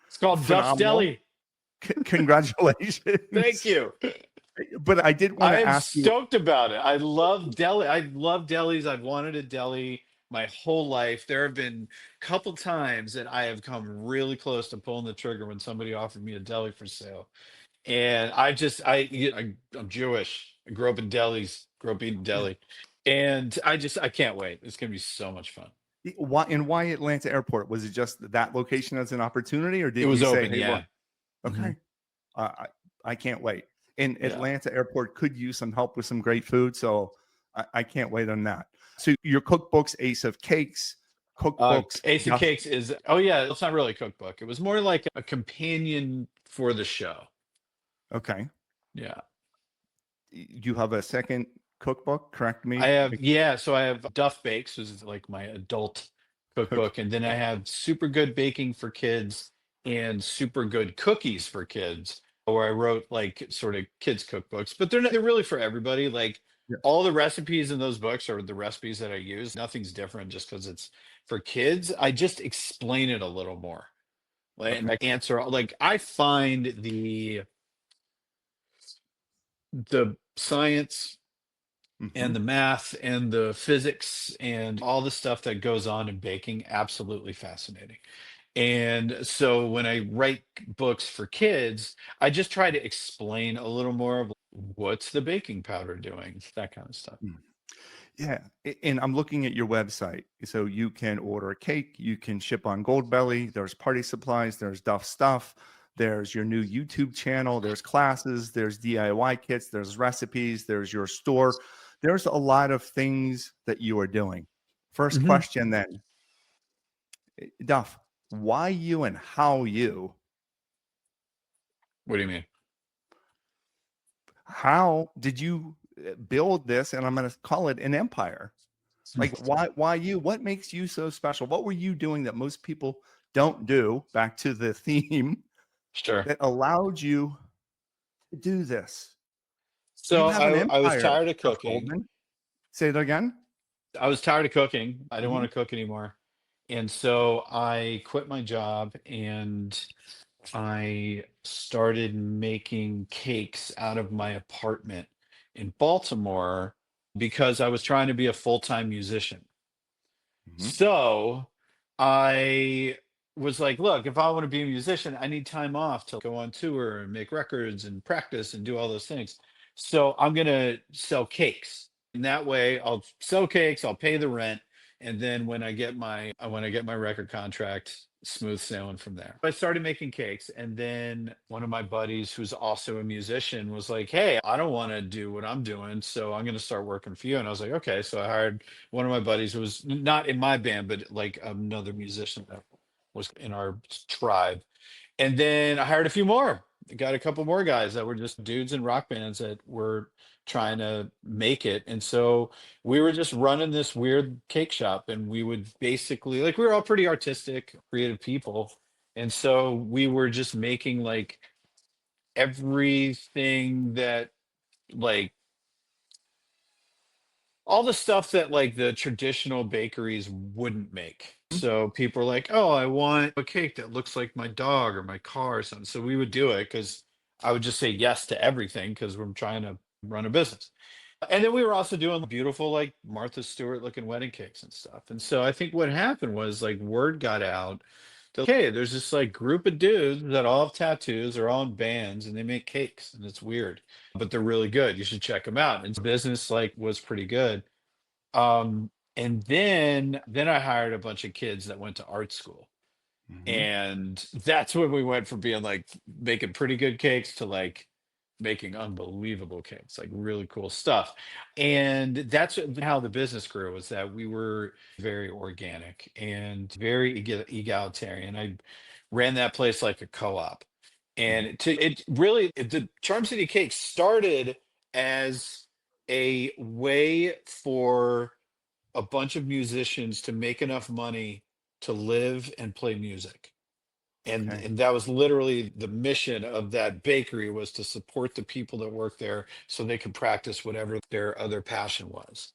[SPEAKER 2] It's called Duff's
[SPEAKER 1] Phenomenal.
[SPEAKER 2] Deli. Thank
[SPEAKER 1] Congratulations.
[SPEAKER 2] you.
[SPEAKER 1] But I did want
[SPEAKER 2] I
[SPEAKER 1] to
[SPEAKER 2] am
[SPEAKER 1] ask you.
[SPEAKER 2] stoked about it. I love deli. I love delis. I've wanted a deli my whole life. There have been a couple times that I have come really close to pulling the trigger when somebody offered me a deli for sale. And I'm Jewish. I grew up in delis, grew up eating
[SPEAKER 1] Yeah.
[SPEAKER 2] deli. And I can't wait. It's gonna be so much fun.
[SPEAKER 1] Why Atlanta Airport? Was it just that location as an opportunity, or
[SPEAKER 2] It
[SPEAKER 1] did
[SPEAKER 2] was
[SPEAKER 1] you say,
[SPEAKER 2] open,
[SPEAKER 1] hey, look,
[SPEAKER 2] yeah. Hmm.
[SPEAKER 1] okay, uh, I, I can't wait. And
[SPEAKER 2] Yeah.
[SPEAKER 1] Atlanta Airport could use some help with some great food. So I can't wait on that. So your cookbooks, Ace of Cakes, cookbooks,
[SPEAKER 2] Ace of
[SPEAKER 1] Duff.
[SPEAKER 2] Cakes is, oh yeah, it's not really a cookbook. It was more like a companion for the show.
[SPEAKER 1] Okay.
[SPEAKER 2] Yeah.
[SPEAKER 1] You have a second cookbook, correct
[SPEAKER 2] I
[SPEAKER 1] me?
[SPEAKER 2] have, yeah, so I have Duff Bakes, which is like my adult
[SPEAKER 1] Okay.
[SPEAKER 2] cookbook, and then I have Super Good Baking for Kids and Super Good Cookies for Kids, where I wrote like sort of kids cookbooks, but they're really for everybody. Like
[SPEAKER 1] Yeah.
[SPEAKER 2] all the recipes in those books are the recipes that I use. Nothing's different just because it's for kids. I just explain it a little more. Like, and
[SPEAKER 1] Okay.
[SPEAKER 2] I answer, like I find the science and
[SPEAKER 1] Hmm.
[SPEAKER 2] the math and the physics and all the stuff that goes on in baking absolutely fascinating. And so when I write books for kids, I just try to explain a little more of what's the baking powder doing, that kind of stuff.
[SPEAKER 1] Yeah, and I'm looking at your website. So you can order a cake, you can ship on Goldbelly. There's party supplies, there's Duff Stuff, there's your new YouTube channel, there's classes, there's DIY kits, there's recipes, there's your store. There's a lot of things that you are doing. First
[SPEAKER 2] Hmm.
[SPEAKER 1] question then, Duff, why you and how you?
[SPEAKER 2] What do you mean?
[SPEAKER 1] How did you build this? And I'm going to call it an empire. Like, why you? What makes you so special? What were you doing that most people don't do? Back to the theme
[SPEAKER 2] Sure.
[SPEAKER 1] that allowed you to do this. You
[SPEAKER 2] So
[SPEAKER 1] have an
[SPEAKER 2] I was
[SPEAKER 1] empire,
[SPEAKER 2] tired of
[SPEAKER 1] Duff
[SPEAKER 2] cooking.
[SPEAKER 1] Goldman. Say that again.
[SPEAKER 2] I was tired of cooking. I didn't
[SPEAKER 1] Mhm.
[SPEAKER 2] want to cook anymore. And so I quit my job and I started making cakes out of my apartment in Baltimore because I was trying to be a full-time musician.
[SPEAKER 1] Mhm.
[SPEAKER 2] So I was like, look, if I want to be a musician, I need time off to go on tour and make records and practice and do all those things. So I'm going to sell cakes. And that way I'll sell cakes, I'll pay the rent, and then when I get my record contract, smooth sailing from there. I started making cakes, and then one of my buddies who's also a musician was like, "Hey, I don't want to do what I'm doing, so I'm going to start working for you." And I was like, "Okay." So I hired one of my buddies who was not in my band, but like another musician that was in our tribe. And then I hired a few more. Got a couple more guys that were just dudes in rock bands that were trying to make it. And so we were just running this weird cake shop, and we would basically, like, we were all pretty artistic, creative people. And so we were just making like everything that, like, all the stuff that like the traditional bakeries wouldn't make. So people are like, "Oh, I want a cake that looks like my dog or my car or something." So we would do it because I would just say yes to everything because we're trying to run a business. And then we were also doing beautiful, like Martha Stewart looking wedding cakes and stuff. And so I think what happened was like word got out that, okay, there's this like group of dudes that all have tattoos, they're all in bands, and they make cakes, and it's weird, but they're really good. You should check them out. And business like was pretty good. And then I hired a bunch of kids that went to art school.
[SPEAKER 1] Mhm.
[SPEAKER 2] And that's when we went from being like making pretty good cakes to like making unbelievable cakes, like really cool stuff. And that's how the business grew, was that we were very organic and very egalitarian. I ran that place like a co-op.
[SPEAKER 1] Mhm.
[SPEAKER 2] And the Charm City Cake started as a way for a bunch of musicians to make enough money to live and play music.
[SPEAKER 1] Okay.
[SPEAKER 2] And that was literally the mission of that bakery, was to support the people that work there so they could practice whatever their other passion was.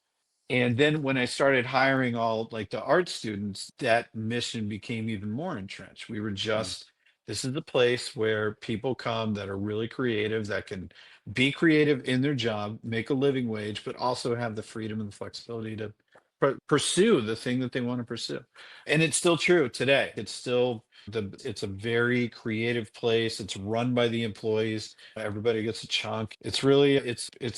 [SPEAKER 2] And then when I started hiring all like the art students, that mission became even more entrenched. We were
[SPEAKER 1] Mm.
[SPEAKER 2] just, this is the place where people come that are really creative, that can be creative in their job, make a living wage, but also have the freedom and the flexibility to pursue the thing that they want to pursue. And it's still true today. It's a very creative place. It's run by the employees. Everybody gets a chunk. It's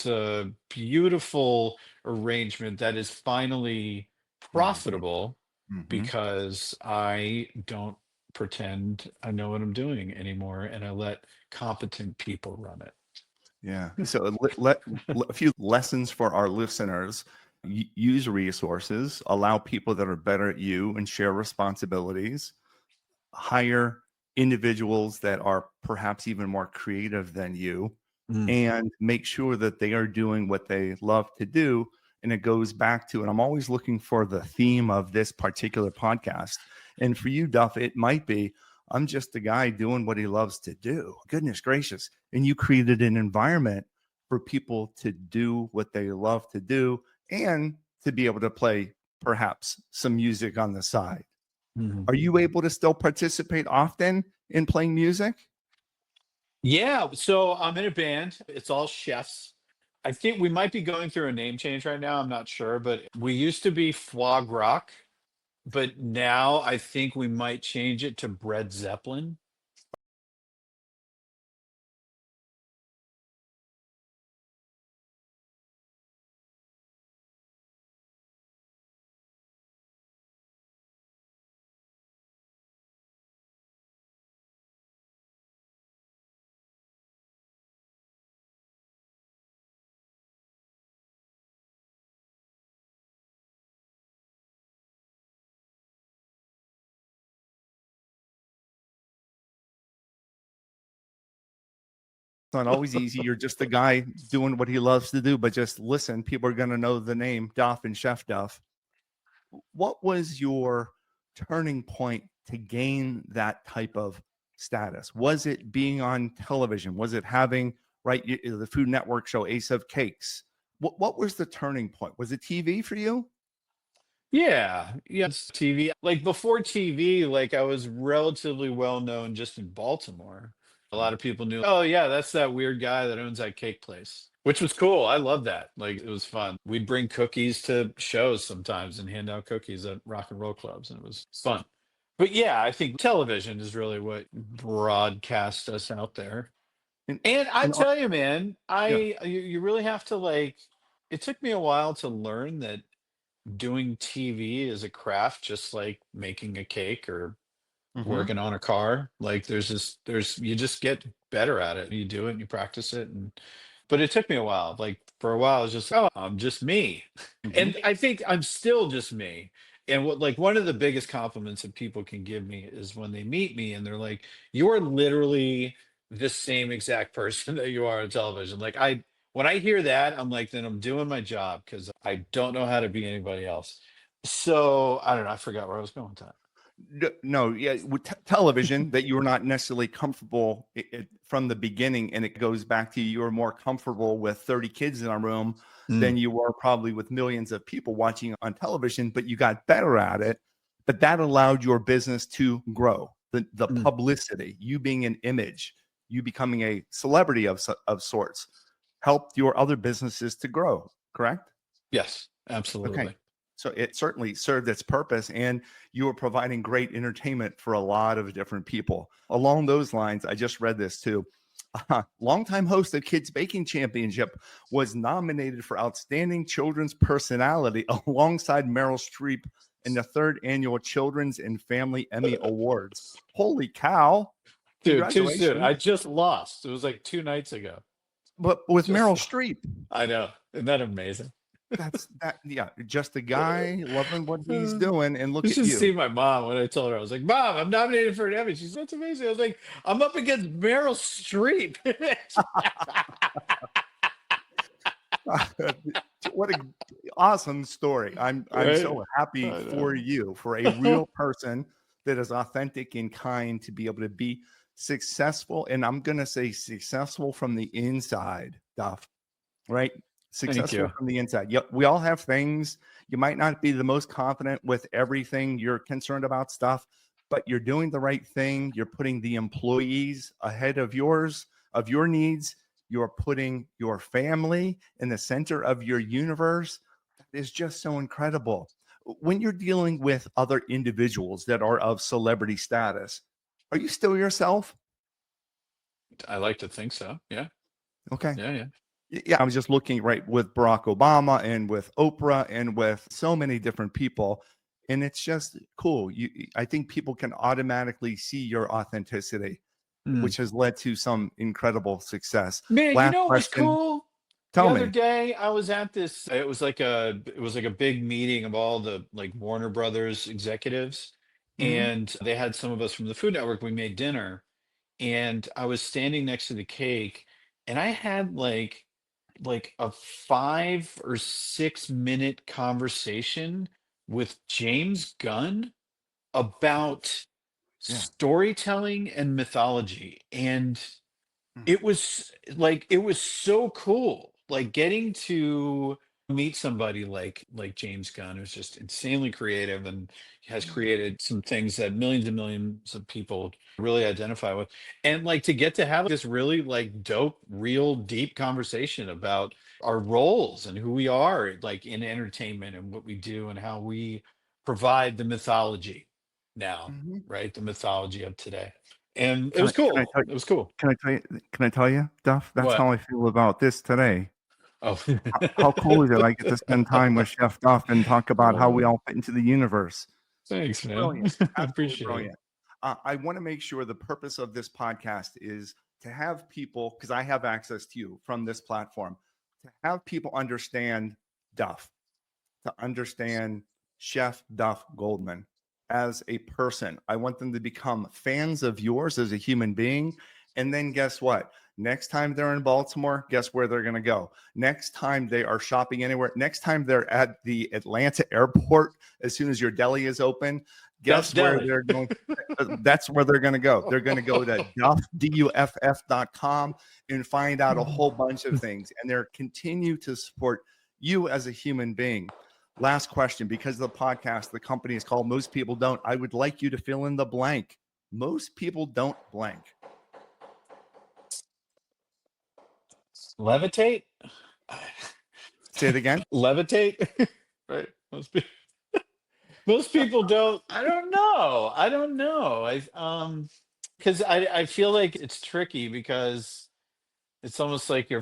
[SPEAKER 2] a beautiful arrangement that is finally
[SPEAKER 1] Mhm.
[SPEAKER 2] profitable
[SPEAKER 1] Mhm.
[SPEAKER 2] because I don't pretend I know what I'm doing anymore, and I let competent people run
[SPEAKER 1] Yeah. So a few lessons for our listeners. Use resources, allow people that are better at you and share responsibilities, hire individuals that are perhaps even more creative than you,
[SPEAKER 2] it.
[SPEAKER 1] and make sure that they are doing what they love to do. And it goes back to, and I'm always looking for the theme of this particular podcast. And for you, Duff, it might be, I'm just a guy doing what he loves to do. Goodness gracious. And you created an environment for people to do what they love to do and to be able to play perhaps some music on the side.
[SPEAKER 2] Mhm.
[SPEAKER 1] Are you able to still participate often in playing music?
[SPEAKER 2] Yeah, so I'm in a band. It's all chefs. I think we might be going through a name change right now. I'm not sure, but we used to be Foie Gras, but now I think we might change it to Bread Zeppelin.
[SPEAKER 1] not always easy. You're just a guy doing what he loves to do, but just listen, people are going to know the name Duff and Chef Duff. What was your turning point to gain that type of status? Was it being on television? Was it having, right, the Food Network show Ace of Cakes? What was the turning point? Was it TV for you?
[SPEAKER 2] Yeah, yeah, it's TV. Like before TV, like I was relatively well known just in Baltimore. A lot of people knew, oh yeah, that's that weird guy that owns that cake place, which was cool. I love that. Like it was fun. We'd bring cookies to shows sometimes and hand out cookies at rock and roll clubs, and it was fun. But yeah, I think television is really what broadcast us out there.
[SPEAKER 1] And,
[SPEAKER 2] And I
[SPEAKER 1] and
[SPEAKER 2] tell you, man,
[SPEAKER 1] yeah.
[SPEAKER 2] you really have to like. It took me a while to learn that doing TV is a craft, just like making a cake or
[SPEAKER 1] Mhm.
[SPEAKER 2] working on a car. Like there's you just get better at it. You do it and you practice it. And but it took me a while. Like for a while, I was just, oh, I'm just me.
[SPEAKER 1] Mhm.
[SPEAKER 2] And I think I'm still just me. And what like one of the biggest compliments that people can give me is when they meet me and they're like, you're literally the same exact person that you are on television. Like I when I hear that, I'm like, then I'm doing my job because I don't know how to be anybody else. So I don't know. I forgot where I was going with that.
[SPEAKER 1] No, yeah, with television that you were not necessarily comfortable from the beginning, and it goes back to you were more comfortable with 30 kids in a room
[SPEAKER 2] Mm,
[SPEAKER 1] than you were probably with millions of people watching on television, but you got better at it. But that allowed your business to grow. The
[SPEAKER 2] mm.
[SPEAKER 1] publicity, you being an image, you becoming a celebrity of sorts, helped your other businesses to grow, correct?
[SPEAKER 2] Yes,
[SPEAKER 1] Okay.
[SPEAKER 2] absolutely.
[SPEAKER 1] So it certainly served its purpose, and you were providing great entertainment for a lot of different people. Along those lines, I just read this too. Longtime host of Kids Baking Championship was nominated for Outstanding Children's Personality alongside Meryl Streep in the third annual Children's and Family Emmy Awards. Holy cow!
[SPEAKER 2] Dude, too soon.
[SPEAKER 1] Congratulations.
[SPEAKER 2] I just lost. It was like 2 nights ago.
[SPEAKER 1] But with
[SPEAKER 2] Just
[SPEAKER 1] Meryl Streep,
[SPEAKER 2] I know. Isn't that amazing?
[SPEAKER 1] yeah, just a guy loving what he's
[SPEAKER 2] You
[SPEAKER 1] doing, and look at
[SPEAKER 2] should
[SPEAKER 1] you.
[SPEAKER 2] see my mom when I told her. I was like, Mom, I'm nominated for an Emmy. She's that's amazing. I was like, I'm up against Meryl Streep.
[SPEAKER 1] What a awesome story. I'm
[SPEAKER 2] Right?
[SPEAKER 1] so happy
[SPEAKER 2] I
[SPEAKER 1] for
[SPEAKER 2] know.
[SPEAKER 1] you, for a real person that is authentic and kind to be able to be successful. And I'm gonna say successful from the inside, Duff, right?
[SPEAKER 2] Thank
[SPEAKER 1] Successful
[SPEAKER 2] you.
[SPEAKER 1] from the inside. Yep, we all have things. You might not be the most confident with everything. You're concerned about stuff, but you're doing the right thing. You're putting the employees ahead of yours, of your needs. You're putting your family in the center of your universe. That is just so incredible. When you're dealing with other individuals that are of celebrity status, are you still yourself?
[SPEAKER 2] I like to think so. Yeah.
[SPEAKER 1] Okay.
[SPEAKER 2] Yeah. Yeah.
[SPEAKER 1] Yeah, I was just looking right with Barack Obama and with Oprah and with so many different people. And it's just cool. I think people can automatically see your authenticity,
[SPEAKER 2] Mm.
[SPEAKER 1] which has led to some incredible success.
[SPEAKER 2] Man, you
[SPEAKER 1] Last
[SPEAKER 2] know what was
[SPEAKER 1] question.
[SPEAKER 2] cool? The
[SPEAKER 1] Tell
[SPEAKER 2] other
[SPEAKER 1] me.
[SPEAKER 2] day I was at this, it was like a big meeting of all the like Warner Brothers executives,
[SPEAKER 1] Mhm.
[SPEAKER 2] and they had some of us from the Food Network. We made dinner, and I was standing next to the cake, and I had like a 5 or 6 minute conversation with James Gunn about
[SPEAKER 1] Yeah.
[SPEAKER 2] storytelling and mythology. And
[SPEAKER 1] Mm.
[SPEAKER 2] it was so cool, like getting to meet somebody like James Gunn, who's just insanely creative and has created some things that millions and millions of people really identify with. And like to get to have this really like dope, real deep conversation about our roles and who we are like in entertainment and what we do and how we provide the mythology now,
[SPEAKER 1] Mhm.
[SPEAKER 2] right? The mythology of today. And it
[SPEAKER 1] Can I
[SPEAKER 2] was
[SPEAKER 1] can I
[SPEAKER 2] cool.
[SPEAKER 1] tell
[SPEAKER 2] It was cool.
[SPEAKER 1] can I tell you, Duff? That's
[SPEAKER 2] What?
[SPEAKER 1] how I feel about this today.
[SPEAKER 2] Oh.
[SPEAKER 1] How cool is it I get to spend time with Chef Duff and talk about how we
[SPEAKER 2] Uh,
[SPEAKER 1] all fit into the universe?
[SPEAKER 2] Thanks, man.
[SPEAKER 1] Brilliant. Absolutely
[SPEAKER 2] Appreciate it.
[SPEAKER 1] brilliant. I want to make sure the purpose of this podcast is to have people, because I have access to you from this platform, to have people understand Duff, to understand Chef Duff Goldman as a person. I want them to become fans of yours as a human being. And then guess what? Next time they're in Baltimore, guess where they're going to go? Next time they are shopping anywhere, next time they're at the Atlanta airport, as soon as your deli is open, guess where they're going? That's where they're going to go. They're going to go to duff.com and find out a whole bunch of things. And they're continue to support you as a human being. Last question, because of the podcast, the company is called Most People Don't. I would like you to fill in the blank. Most people don't blank.
[SPEAKER 2] Levitate?
[SPEAKER 1] Say it again.
[SPEAKER 2] Levitate? Right. Most people don't. I don't know. Because I feel like it's tricky because it's almost like your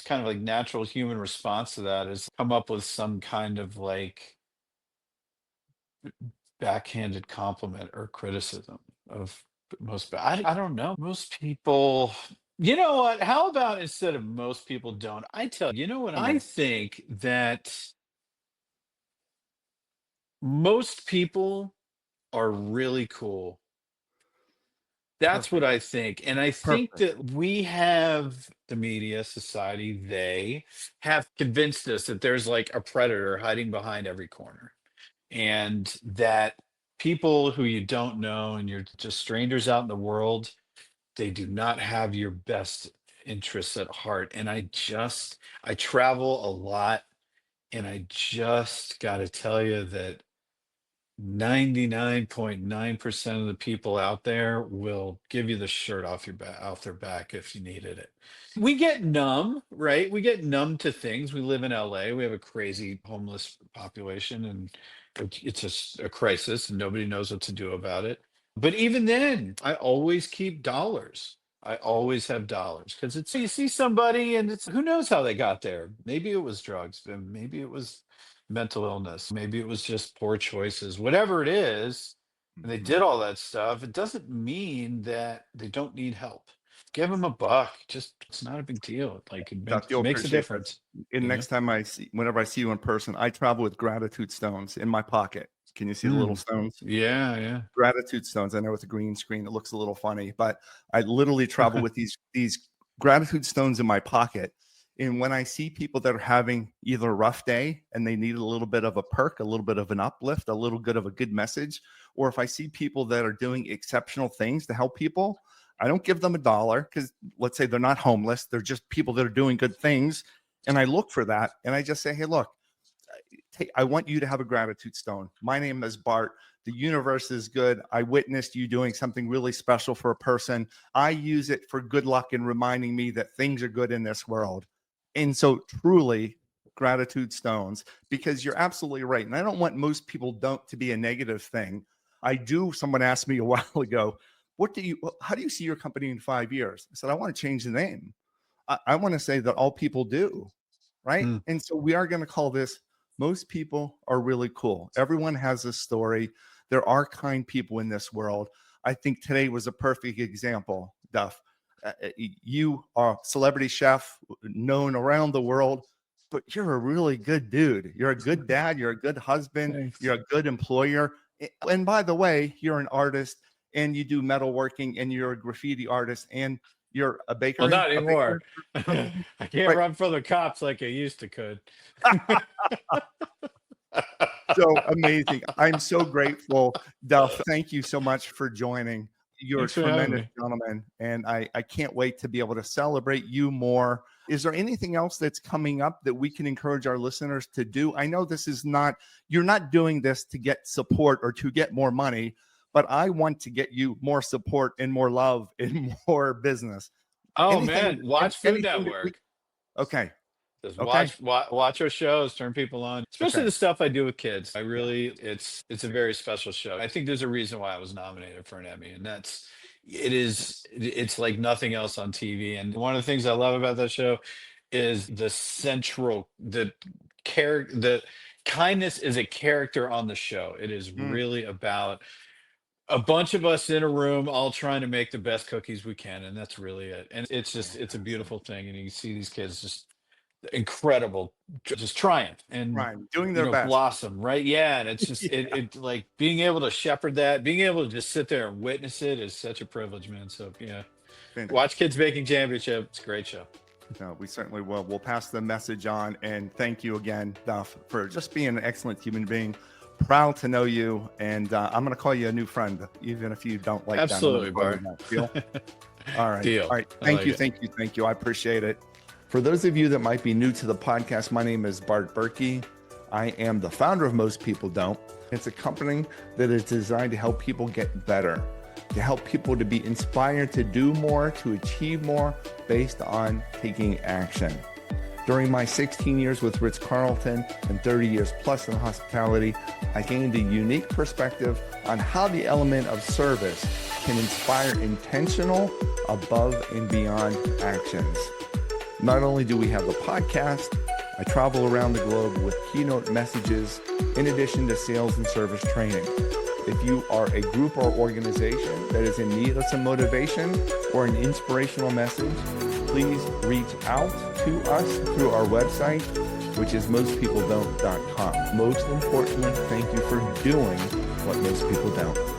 [SPEAKER 2] kind of like natural human response to that is come up with some kind of like backhanded compliment or criticism of I don't know. Most people, you know what? How about instead of most people don't, I tell you, you know what? I think that most people are really cool. That's what I think. And I think that we have the media, society, they have convinced us that there's like a predator hiding behind every corner. And that people who you don't know and you're just strangers out in the world, they do not have your best interests at heart. And I travel a lot, and I just got to tell you that 99.9% of the people out there will give you the shirt off their back if you needed it. We get numb, right? We get numb to things. We live in LA. We have a crazy homeless population, and it's just a crisis, and nobody knows what to do about it. But even then, I always keep dollars. I always have dollars because it's you see somebody and it's who knows how they got there. Maybe it was drugs, but maybe it was mental illness. Maybe it was just poor choices. Whatever it is, and they did all that stuff, it doesn't mean that they don't need help. Give them a buck. Just it's not a big deal. Like it makes a difference.
[SPEAKER 1] And next time whenever I see you in person, I travel with gratitude stones in my pocket. Can you see the little stones?
[SPEAKER 2] Yeah.
[SPEAKER 1] Gratitude stones. I know it's a green screen. It looks a little funny, but I literally travel with these gratitude stones in my pocket. And when I see people that are having either a rough day and they need a little bit of a perk, a little bit of an uplift, a little bit of a good message, or if I see people that are doing exceptional things to help people, I don't give them $1 because let's say they're not homeless. They're just people that are doing good things. And I look for that. And I just say, hey, look, I want you to have a gratitude stone. My name is Bart. The universe is good. I witnessed you doing something really special for a person. I use it for good luck and reminding me that things are good in this world. And so truly gratitude stones, because you're absolutely right. And I don't want most people don't to be a negative thing. I do. Someone asked me a while ago, how do you see your company in 5 years? I said, I want to change the name. I want to say that all people do. Right. And so we are going to call this Most People Are Really Cool. Everyone has a story. There are kind people in this world. I think today was a perfect example, Duff. You are a celebrity chef known around the world, but you're a really good dude. You're a good dad. You're a good husband.
[SPEAKER 2] Thanks.
[SPEAKER 1] You're a good employer. And by the way, you're an artist and you do metalworking and you're a graffiti artist and you're a baker.
[SPEAKER 2] Well, not anymore. I can't run for the cops like I used to could.
[SPEAKER 1] So amazing. I'm so grateful, Duff. Thank you so much for joining. You're a tremendous gentleman, and I can't wait to be able to celebrate you more. Is there anything else that's coming up that we can encourage our listeners to do? I know you're not doing this to get support or to get more money, but I want to get you more support and more love and more business.
[SPEAKER 2] Man, watch Food Network.
[SPEAKER 1] Okay.
[SPEAKER 2] Just watch our shows, turn people on, especially the stuff I do with kids. It's a very special show. I think there's a reason why I was nominated for an Emmy, and it's like nothing else on TV. And one of the things I love about that show is the kindness is a character on the show. It is really about a bunch of us in a room all trying to make the best cookies we can, and that's really it. And it's a beautiful thing, and you see these kids just incredible, just triumph and
[SPEAKER 1] doing their best,
[SPEAKER 2] blossom, right? Yeah, and it's just it like being able to shepherd that, being able to just sit there and witness it is such a privilege, man. So yeah.
[SPEAKER 1] Fantastic.
[SPEAKER 2] Watch Kids Baking Championship. It's a great show.
[SPEAKER 1] No, we certainly will. We'll pass the message on. And thank you again, Duff, for just being an excellent human being. Proud to know you. And I'm going to call you a new friend, even if you don't like that.
[SPEAKER 2] Absolutely, Bart.
[SPEAKER 1] Deal? All right.
[SPEAKER 2] Deal.
[SPEAKER 1] All right. Thank you. I appreciate it. For those of you that might be new to the podcast, my name is Bart Berkey. I am the founder of Most People Don't. It's a company that is designed to help people get better, to help people to be inspired to do more, to achieve more based on taking action. During my 16 years with Ritz-Carlton and 30 years plus in hospitality, I gained a unique perspective on how the element of service can inspire intentional, above and beyond actions. Not only do we have a podcast, I travel around the globe with keynote messages in addition to sales and service training. If you are a group or organization that is in need of some motivation or an inspirational message, please reach out to us through our website, which is mostpeopledon't.com. Most importantly, thank you for doing what most people don't.